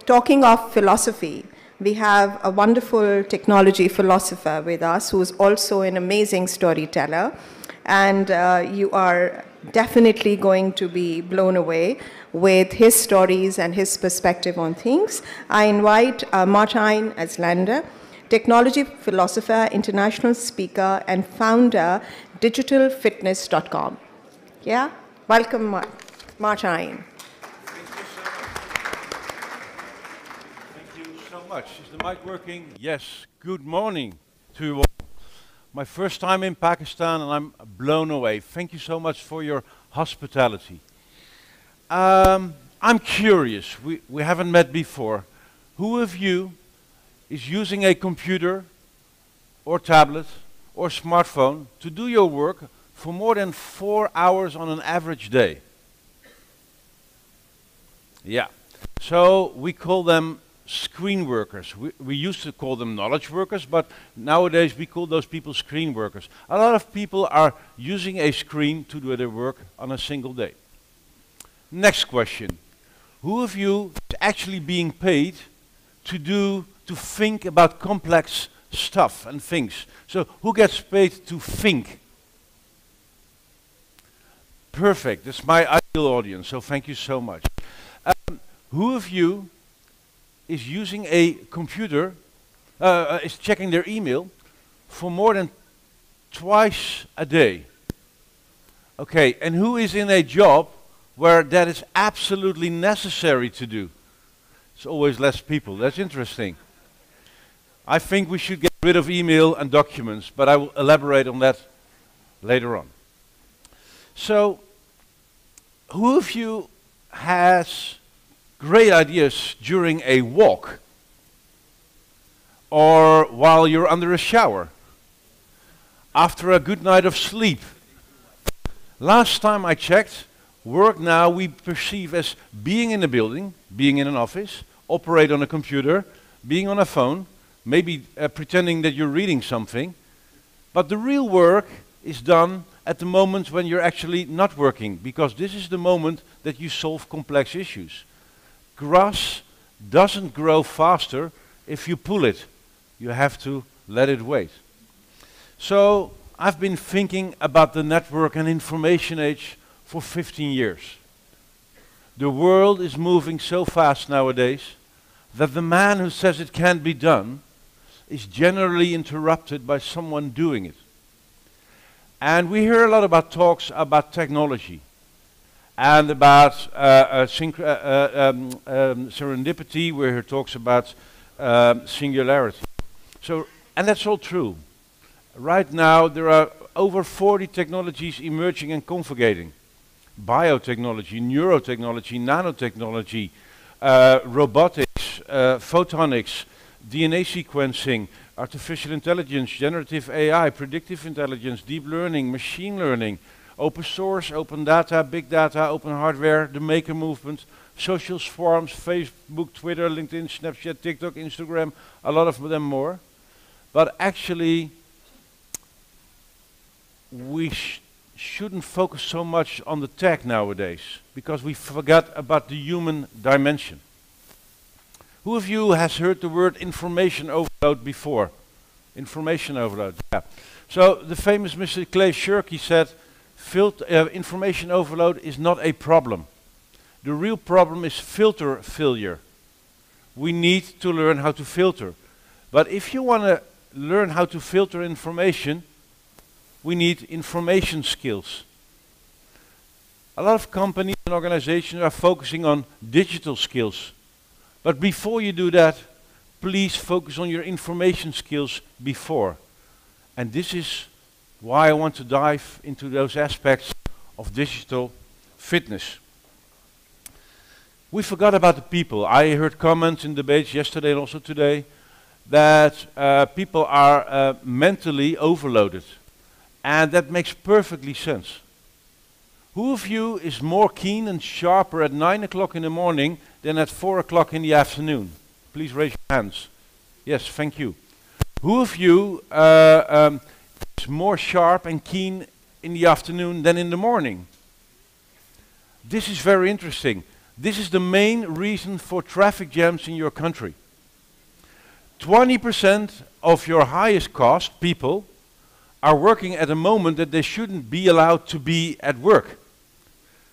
Talking of philosophy, we have a wonderful technology philosopher with us who's also an amazing storyteller. And you are definitely going to be blown away with his stories and his perspective on things. I invite Martijn Aslander, technology philosopher, international speaker, and founder, digitalfitness.com. Yeah? Welcome, Martijn. Thank you so much. Is the mic working? Yes. Good morning to you all. My first time in Pakistan and I'm blown away. Thank you so much for your hospitality. I'm curious, we haven't met before. Who of you is using a computer or tablet or smartphone to do your work for more than 4 hours on an average day? Yeah. So we call them screen workers. We used to call them knowledge workers, but nowadays we call those people screen workers. A lot of people are using a screen to do their work on a single day. Next question. Who of you is actually being paid to think about complex stuff and things? So who gets paid to think? Perfect. That's my ideal audience, so thank you so much. Who of you is using a computer, is checking their email for more than twice a day? Okay, and who is in a job where that is absolutely necessary to do? It's always less people. That's interesting. I think we should get rid of email and documents, but I will elaborate on that later on. So, who of you has great ideas during a walk or while you're under a shower, after a good night of sleep? Last time I checked, work now we perceive as being in a building, being in an office, operate on a computer, being on a phone, maybe pretending that you're reading something, but the real work is done at the moment when you're actually not working, because this is the moment that you solve complex issues. Grass doesn't grow faster if you pull it. You have to let it wait. So I've been thinking about the network and information age for 15 years. The world is moving so fast nowadays that the man who says it can't be done is generally interrupted by someone doing it. And we hear a lot about talks about technology and about serendipity, where he talks about singularity. So, and that's all true. Right now there are over 40 technologies emerging and converging. Biotechnology, neurotechnology, nanotechnology, robotics, photonics, DNA sequencing, artificial intelligence, generative AI, predictive intelligence, deep learning, machine learning, open source, open data, big data, open hardware, the maker movement, social forums, Facebook, Twitter, LinkedIn, Snapchat, TikTok, Instagram, a lot of them more. But actually, we shouldn't focus so much on the tech nowadays, because we forgot about the human dimension. Who of you has heard the word information overload before? Information overload, yeah. So the famous Mr. Clay Shirky said, information overload is not a problem. The real problem is filter failure. We need to learn how to filter. But if you want to learn how to filter information, we need information skills. A lot of companies and organizations are focusing on digital skills. But before you do that, please focus on your information skills before. And this is why I want to dive into those aspects of digital fitness. We forgot about the people. I heard comments in debates yesterday and also today that people are mentally overloaded. And that makes perfectly sense. Who of you is more keen and sharper at 9 o'clock in the morning than at 4 o'clock in the afternoon? Please raise your hands. Yes, thank you. Who of you is more sharp and keen in the afternoon than in the morning? This is very interesting. This is the main reason for traffic jams in your country. 20% of your highest cost people are working at a moment that they shouldn't be allowed to be at work.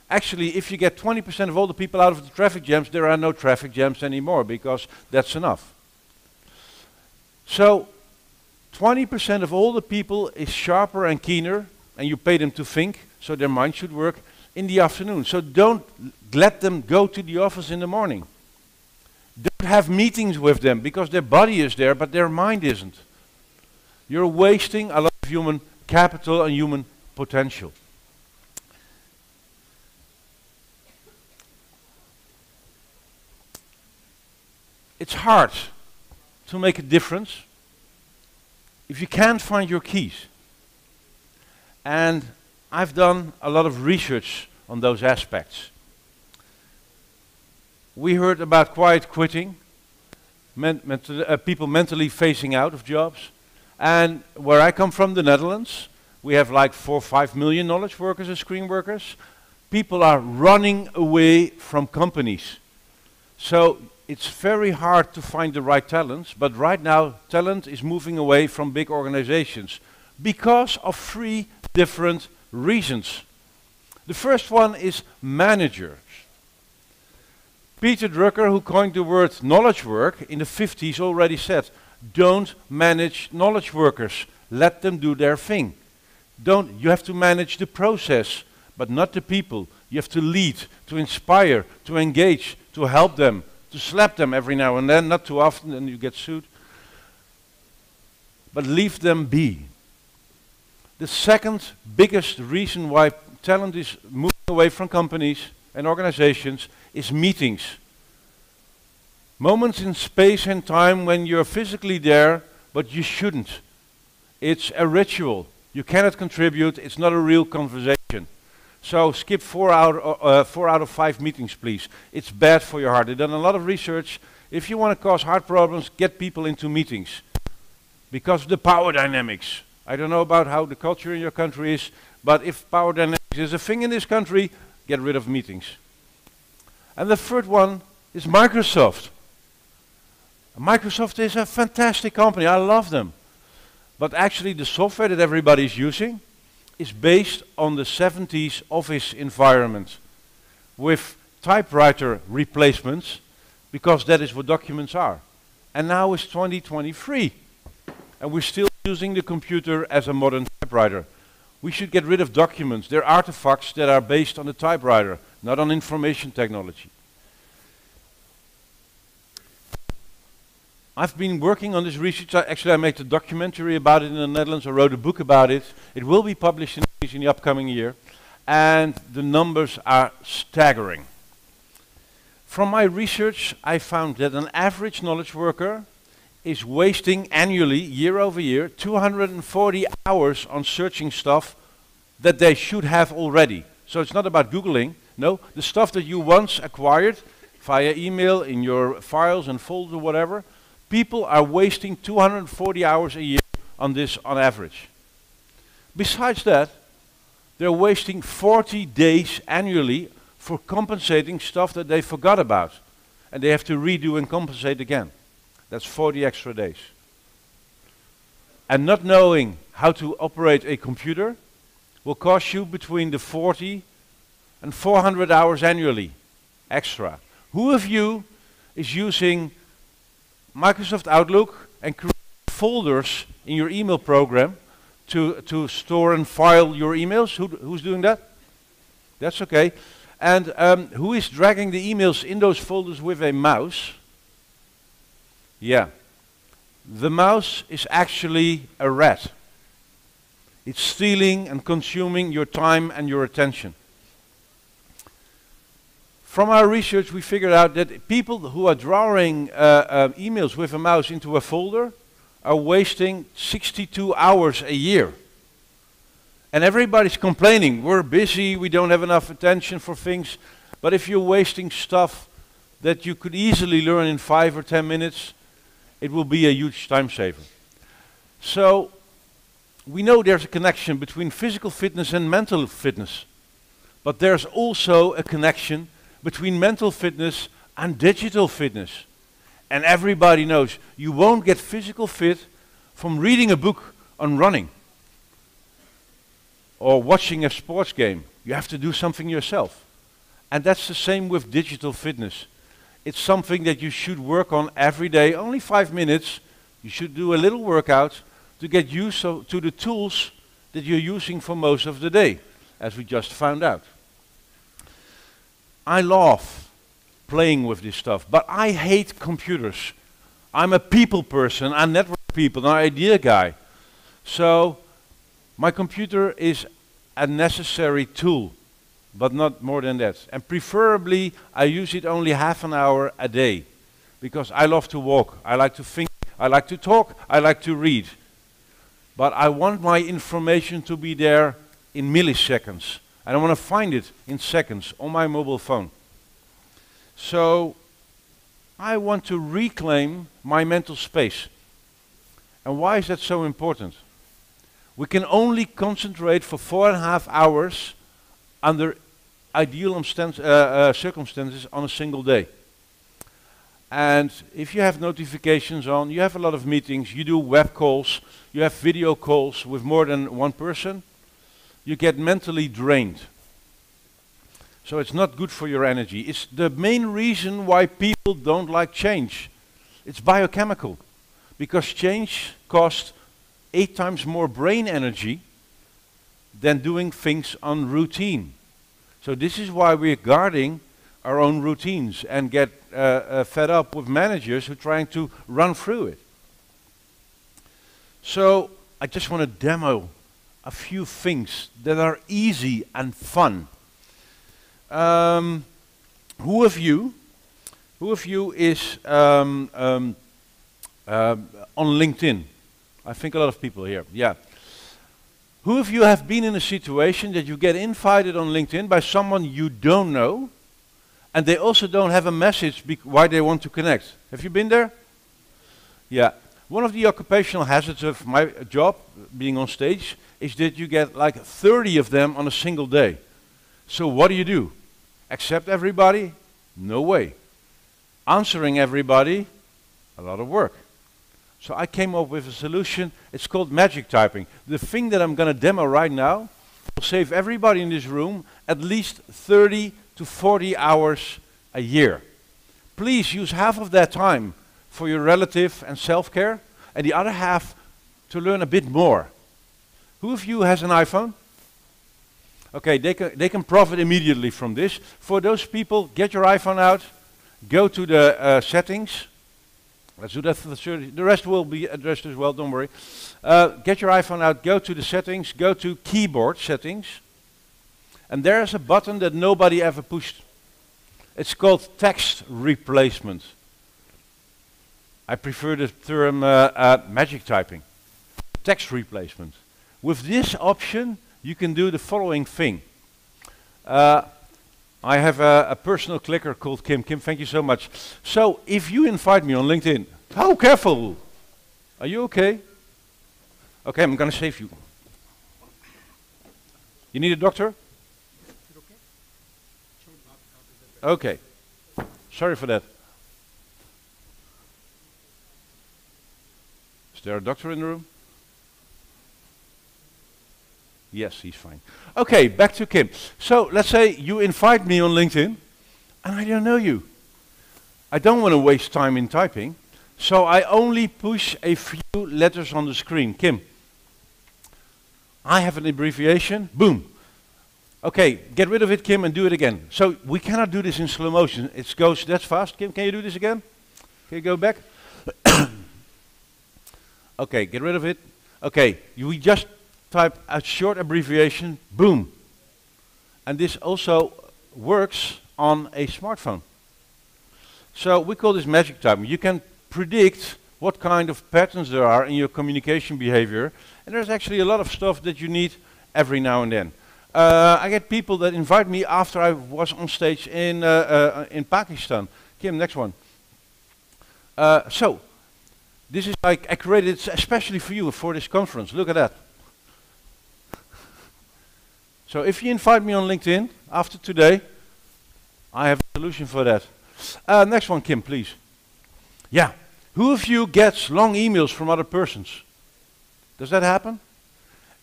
Actually, if you get 20% of all the people out of the traffic jams, there are no traffic jams anymore, because that's enough. So 20% of all the people is sharper and keener, and you pay them to think, so their mind should work, in the afternoon. So don't let them go to the office in the morning. Don't have meetings with them, because their body is there, but their mind isn't. You're wasting a lot of human capital and human potential. It's hard to make a difference if you can't find your keys. And I've done a lot of research on those aspects. We heard about quiet quitting, people mentally phasing out of jobs. And where I come from, the Netherlands, we have like 4 or 5 million knowledge workers and screen workers. People are running away from companies. So it's very hard to find the right talents, but right now talent is moving away from big organizations because of 3 different reasons. The first one is managers. Peter Drucker, who coined the word knowledge work in the 50s, already said, don't manage knowledge workers, let them do their thing. You have to manage the process, but not the people. You have to lead, to inspire, to engage, to help them, to slap them every now and then, not too often, and you get sued. But leave them be. The second biggest reason why talent is moving away from companies and organizations is meetings. Moments in space and time when you're physically there, but you shouldn't. It's a ritual. You cannot contribute. It's not a real conversation. So skip 4 out of 5 meetings, please. It's bad for your heart. They've done a lot of research. If you want to cause heart problems, get people into meetings. Because of the power dynamics. I don't know about how the culture in your country is, but if power dynamics is a thing in this country, get rid of meetings. And the third one is Microsoft. Microsoft is a fantastic company. I love them. But actually the software that everybody is using is based on the 70s office environment with typewriter replacements, because that is what documents are. And now it's 2023 and we're still using the computer as a modern typewriter. We should get rid of documents. They're artifacts that are based on the typewriter, not on information technology. I've been working on this research. Actually, I made a documentary about it in the Netherlands. I wrote a book about it. It will be published in English in the upcoming year. And the numbers are staggering. From my research, I found that an average knowledge worker is wasting annually, year over year, 240 hours on searching stuff that they should have already. So it's not about Googling. No, the stuff that you once acquired via email, in your files and folders or whatever, people are wasting 240 hours a year on this on average. Besides that, they're wasting 40 days annually for compensating stuff that they forgot about. And they have to redo and compensate again. That's 40 extra days. And not knowing how to operate a computer will cost you between the 40 and 400 hours annually extra. Who of you is using Microsoft Outlook and create folders in your email program to store and file your emails? Who's doing that? That's okay. And who is dragging the emails in those folders with a mouse? Yeah. The mouse is actually a rat. It's stealing and consuming your time and your attention. From our research, we figured out that people who are drawing emails with a mouse into a folder are wasting 62 hours a year. And everybody's complaining, we're busy, we don't have enough attention for things. But if you're wasting stuff that you could easily learn in 5 or 10 minutes, it will be a huge time saver. So we know there's a connection between physical fitness and mental fitness. But there's also a connection between mental fitness and digital fitness. And everybody knows you won't get physical fit from reading a book on running or watching a sports game. You have to do something yourself. And that's the same with digital fitness. It's something that you should work on every day, only 5 minutes. You should do a little workout to get used to the tools that you're using for most of the day, as we just found out. I love playing with this stuff, but I hate computers. I'm a people person, I'm network people, an idea guy. So my computer is a necessary tool, but not more than that. And preferably I use it only half an hour a day, because I love to walk, I like to think, I like to talk, I like to read. But I want my information to be there in milliseconds. I don't want to find it in seconds on my mobile phone. So I want to reclaim my mental space. And why is that so important? We can only concentrate for 4.5 hours under ideal circumstances on a single day. And if you have notifications on, you have a lot of meetings, you do web calls, you have video calls with more than one person, you get mentally drained. So it's not good for your energy. It's the main reason why people don't like change. It's biochemical. Because change costs 8 times more brain energy than doing things on routine. So this is why we're guarding our own routines and get fed up with managers who are trying to run through it. So I just want to demo a few things that are easy and fun. Who of you is on LinkedIn? I think a lot of people here, yeah. Who of you have been in a situation that you get invited on LinkedIn by someone you don't know, and they also don't have a message why they want to connect? Have you been there? Yeah. One of the occupational hazards of my job, being on stage, is that you get like 30 of them on a single day. So what do? Accept everybody? No way. Answering everybody? A lot of work. So I came up with a solution. It's called magic typing. The thing that I'm going to demo right now will save everybody in this room at least 30 to 40 hours a year. Please use half of that time for your relative and self-care, and the other half to learn a bit more. Who of you has an iPhone? Okay, they can profit immediately from this. For those people, get your iPhone out, go to the settings. Let's do that for the rest will be addressed as well, don't worry. Get your iPhone out, go to the settings, go to keyboard settings, and there's a button that nobody ever pushed. It's called text replacement. I prefer the term magic typing. Text replacement. With this option, you can do the following thing. I have a personal clicker called Kim. Kim, thank you so much. So, if you invite me on LinkedIn, oh, careful! Are you okay? Okay, I'm going to save you. You need a doctor? Okay. Sorry for that. Is there a doctor in the room? Yes, he's fine. Okay, back to Kim. So let's say you invite me on LinkedIn and I don't know you. I don't want to waste time in typing, so I only push a few letters on the screen. Kim, I have an abbreviation, boom. Okay, get rid of it, Kim, and do it again. So we cannot do this in slow motion. It goes that fast. Kim, can you do this again? Can you go back? Okay, get rid of it. Okay, we just type a short abbreviation, boom. And this also works on a smartphone. So we call this magic typing. You can predict what kind of patterns there are in your communication behavior, and there's actually a lot of stuff that you need every now and then. I get people that invite me after I was on stage in Pakistan. Kim, next one. So, this is like I created it especially for you for this conference. Look at that. So if you invite me on LinkedIn after today, I have a solution for that. Next one, Kim, please. Yeah. Who of you gets long emails from other persons? Does that happen?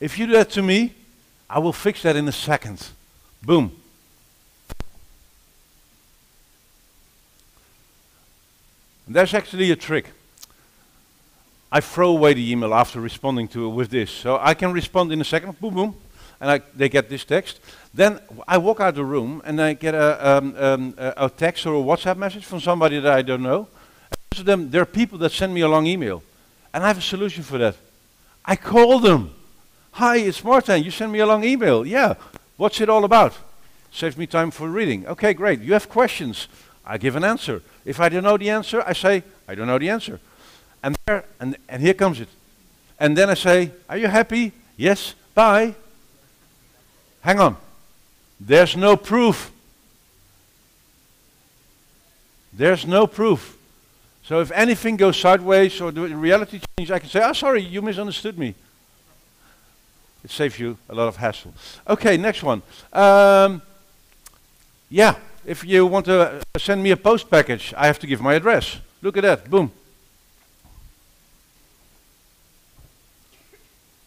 If you do that to me, I will fix that in a second. Boom. And there's actually a trick. I throw away the email after responding to it with this. So I can respond in a second, boom, boom, and they get this text. Then I walk out the room and I get a text or a WhatsApp message from somebody that I don't know. And most of them, there are people that send me a long email. And I have a solution for that. I call them. Hi, it's Martijn. You send me a long email. Yeah. What's it all about? Saves me time for reading. Okay, great. You have questions. I give an answer. If I don't know the answer, I say, I don't know the answer. And here comes it. And then I say, are you happy? Yes. Bye. Hang on. There's no proof. There's no proof. So if anything goes sideways or the reality changes, I can say, oh, sorry, you misunderstood me. It saves you a lot of hassle. Okay, next one. Yeah, if you want to send me a post package, I have to give my address. Look at that. Boom.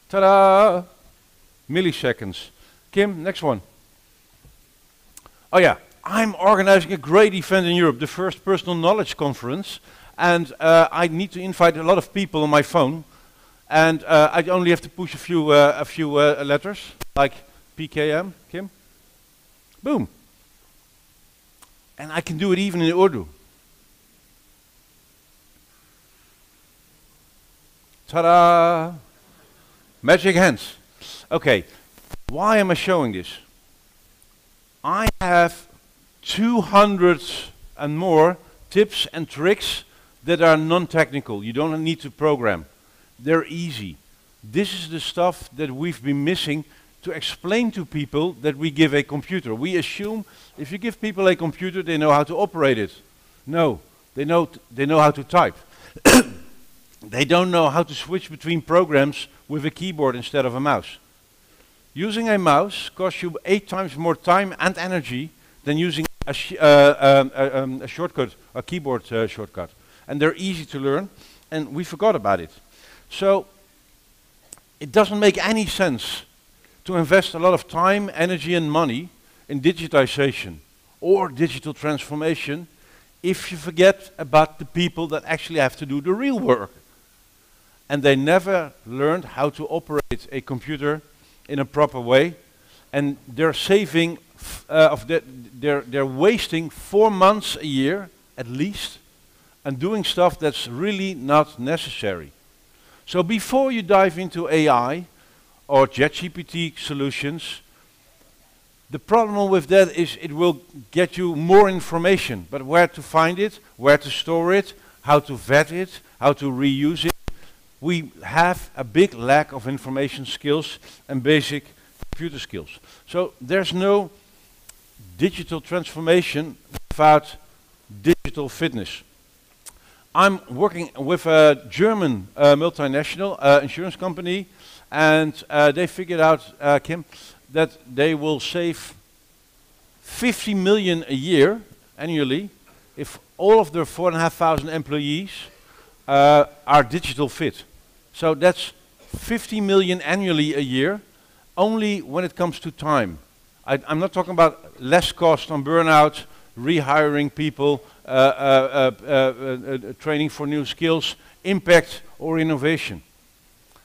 Ta-da! Milliseconds. Kim, next one. Oh yeah, I'm organizing a great event in Europe, the first personal knowledge conference, and I need to invite a lot of people on my phone, and I only have to push a few letters, like PKM, Kim. Boom. And I can do it even in Urdu. Ta-da! Magic hands. Okay, why am I showing this? I have 200 and more tips and tricks that are non-technical. You don't need to program. They're easy. This is the stuff that we've been missing to explain to people that we give a computer. We assume if you give people a computer, they know how to operate it. No, they know how to type. They don't know how to switch between programs with a keyboard instead of a mouse. Using a mouse costs you 8 times more time and energy than using a shortcut, a keyboard shortcut. And they're easy to learn, and we forgot about it. So it doesn't make any sense to invest a lot of time, energy and money in digitization or digital transformation if you forget about the people that actually have to do the real work. And they never learned how to operate a computer in a proper way, and they're saving, they're wasting 4 months a year at least, and doing stuff that's really not necessary. So before you dive into AI or ChatGPT solutions, the problem with that is it will get you more information, but where to find it, where to store it, how to vet it, how to reuse it. We have a big lack of information skills and basic computer skills. So there's no digital transformation without digital fitness. I'm working with a German multinational insurance company, and they figured out, Kim, that they will save 50 million a year annually if all of their 4,500 employees are digital fit. So that's 50 million annually a year, only when it comes to time. I'm not talking about less cost on burnout, rehiring people, training for new skills, impact or innovation.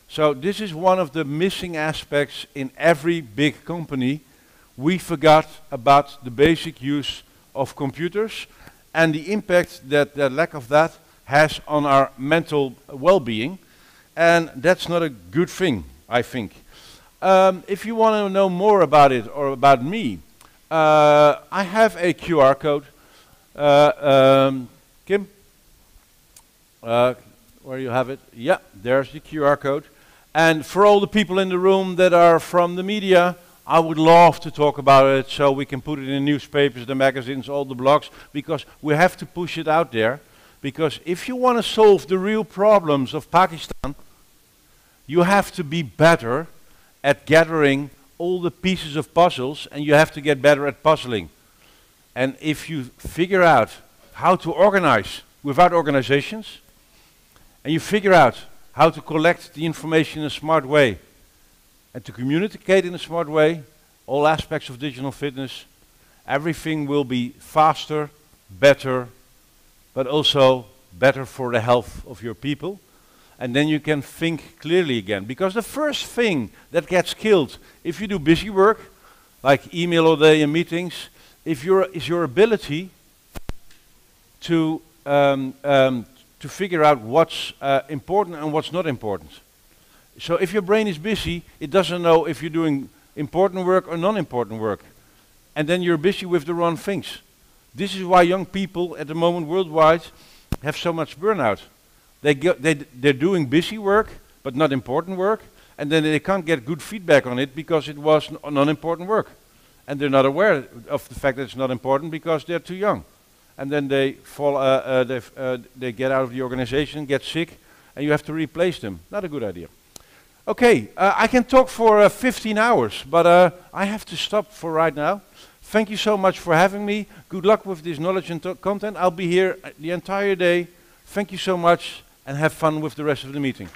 So this is one of the missing aspects in every big company. We forgot about the basic use of computers and the impact that the lack of that has on our mental well-being. And that's not a good thing, I think. If you want to know more about it or about me, I have a QR code. Kim? Where you have it? Yeah, there's the QR code. And for all the people in the room that are from the media, I would love to talk about it so we can put it in the newspapers, the magazines, all the blogs, because we have to push it out there. Because if you want to solve the real problems of Pakistan, you have to be better at gathering all the pieces of puzzles, and you have to get better at puzzling. And if you figure out how to organize without organizations, and you figure out how to collect the information in a smart way, and to communicate in a smart way, all aspects of digital fitness, everything will be faster, better, but also better for the health of your people. And then you can think clearly again. Because the first thing that gets killed if you do busy work, like email all day and meetings, is your ability to figure out what's important and what's not important. So if your brain is busy, it doesn't know if you're doing important work or non-important work. And then you're busy with the wrong things. This is why young people at the moment worldwide have so much burnout. They're doing busy work, but not important work, and then they can't get good feedback on it because it was non-important work. And they're not aware of the fact that it's not important because they're too young. And then they fall, they get out of the organization, get sick, and you have to replace them. Not a good idea. Okay, I can talk for 15 hours, but I have to stop for right now. Thank you so much for having me. Good luck with this knowledge and content. I'll be here the entire day. Thank you so much, and have fun with the rest of the meeting.